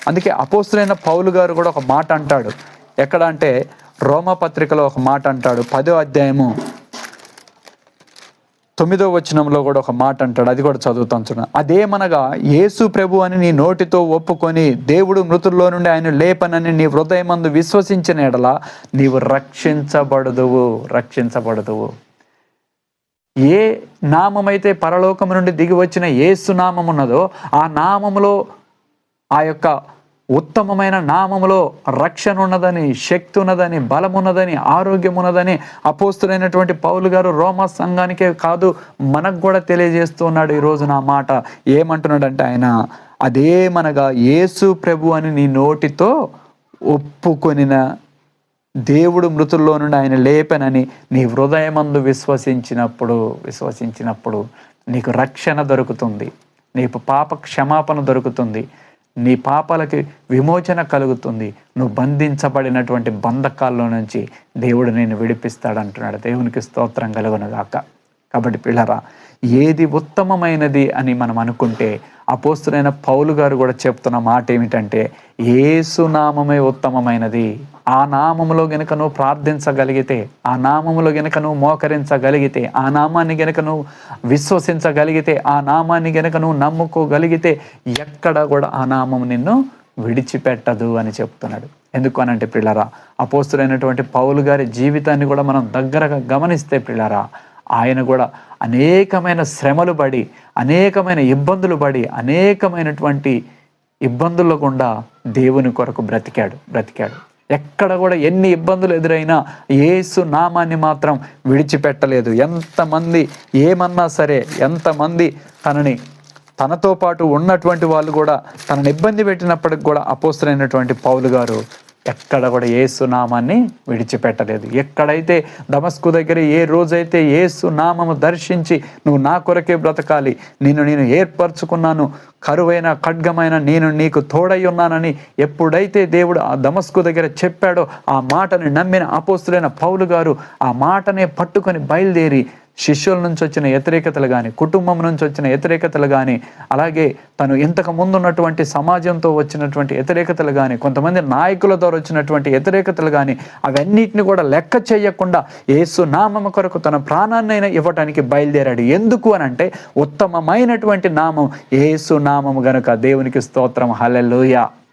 అందుకే అపోస్తులైన పౌలు గారు కూడా ఒక మాట అంటాడు. ఎక్కడ అంటే రోమపత్రికలో ఒక మాట అంటాడు. 10వ అధ్యాయము 9వ వచనంలో కూడా ఒక మాట అంటాడు. అది కూడా చదువుతాను చూడండి. అదేమనగా యేసు ప్రభు అని నీ నోటితో ఒప్పుకొని దేవుడు మృతుల్లో నుండి ఆయన లేపనని నీ హృదయమందు విశ్వసించిన ఎడల నీవు రక్షించబడదువు. ఏ నామమైతే పరలోకము నుండి దిగి వచ్చిన యేసు నామం ఉన్నదో ఆ నామములో, ఆ యొక్క ఉత్తమమైన నామములో రక్షణ ఉన్నదని, శక్తి ఉన్నదని, బలం ఉన్నదని, ఆరోగ్యం ఉన్నదని అపోస్తులైనటువంటి పౌలు గారు రోమా సంఘానికే కాదు మనకు కూడా తెలియజేస్తూ ఉన్నాడు. ఈరోజు నా మాట ఏమంటున్నాడంటే ఆయన, అదేమనగా యేసు ప్రభు అని నీ నోటితో ఒప్పుకొనిన దేవుడు మృతుల్లో నుండి ఆయన లేపనని నీ హృదయమందు విశ్వసించినప్పుడు నీకు రక్షణ దొరుకుతుంది, నీకు పాప క్షమాపణ దొరుకుతుంది, నీ పాపాలకి విమోచన కలుగుతుంది, నువ్వు బంధించబడినటువంటి బంధకాల్లో నుంచి దేవుడు నేను విడిపిస్తాడంటున్నాడు. దేవునికి స్తోత్రం కలుగునుగాక. కాబట్టి పిల్లరా, ఏది ఉత్తమమైనది అని మనం అనుకుంటే అపోస్తులైన పౌలు గారు కూడా చెప్తున్న మాట ఏమిటంటే యేసు నామమే ఉత్తమమైనది. ఆ నామములో గనుక నువ్వు ప్రార్థించగలిగితే, ఆ నామములో గనుక నువ్వు మోకరించగలిగితే, ఆ నామాన్ని గనుక నువ్వు విశ్వసించగలిగితే, ఆ నామాన్ని గనుక నువ్వు నమ్ముకోగలిగితే ఎక్కడ కూడా ఆ నామం నిన్ను విడిచిపెట్టదు అని చెప్తున్నాడు. ఎందుకు అనంటే పిల్లరా, అపోస్తులైనటువంటి పౌలు గారి జీవితాన్ని కూడా మనం దగ్గరగా గమనిస్తే పిల్లరా, ఆయన కూడా అనేకమైన శ్రమలు పడి, అనేకమైన ఇబ్బందులు పడి, అనేకమైనటువంటి ఇబ్బందుల్లో గుండా దేవుని కొరకు బ్రతికాడు. ఎక్కడ కూడా ఎన్ని ఇబ్బందులు ఎదురైనా యేసు నామాన్ని మాత్రం విడిచిపెట్టలేదు. ఎంతమంది ఏమన్నా సరే, ఎంతమంది తనతో పాటు ఉన్నటువంటి వాళ్ళు కూడా తనని ఇబ్బంది పెట్టినప్పటికి కూడా అపోస్తులైనటువంటి పౌలు గారు ఎక్కడ కూడా యేసు నామాన్ని విడిచిపెట్టలేదు. ఎక్కడైతే దమస్కు దగ్గర ఏ రోజైతే యేసు నామము దర్శించి నువ్వు నా కొరకే బ్రతకాలి, నేను ఏర్పరచుకున్నాను, కరువైన ఖడ్గమైన నేను నీకు తోడై ఉన్నానని ఎప్పుడైతే దేవుడు ఆ దమస్కు దగ్గర చెప్పాడో ఆ మాటని నమ్మిన అపోస్తులైన పౌలు గారు ఆ మాటనే పట్టుకొని బయలుదేరి శిష్యుల నుంచి వచ్చిన వ్యతిరేకతలు కానీ, కుటుంబం నుంచి వచ్చిన వ్యతిరేకతలు కానీ, అలాగే తను ఇంతకు ముందు ఉన్నటువంటి సమాజంతో వచ్చినటువంటి వ్యతిరేకతలు కానీ, కొంతమంది నాయకుల ద్వారా వచ్చినటువంటి వ్యతిరేకతలు కానీ, అవన్నిటిని కూడా లెక్క చేయకుండా యేసు నామము కొరకు తన ప్రాణాన్నైనా ఇవ్వటానికి బయలుదేరాడు. ఎందుకు అనంటే ఉత్తమమైనటువంటి నామం యేసు నామము గనుక. దేవునికి స్తోత్రం. హల్లెలూయా.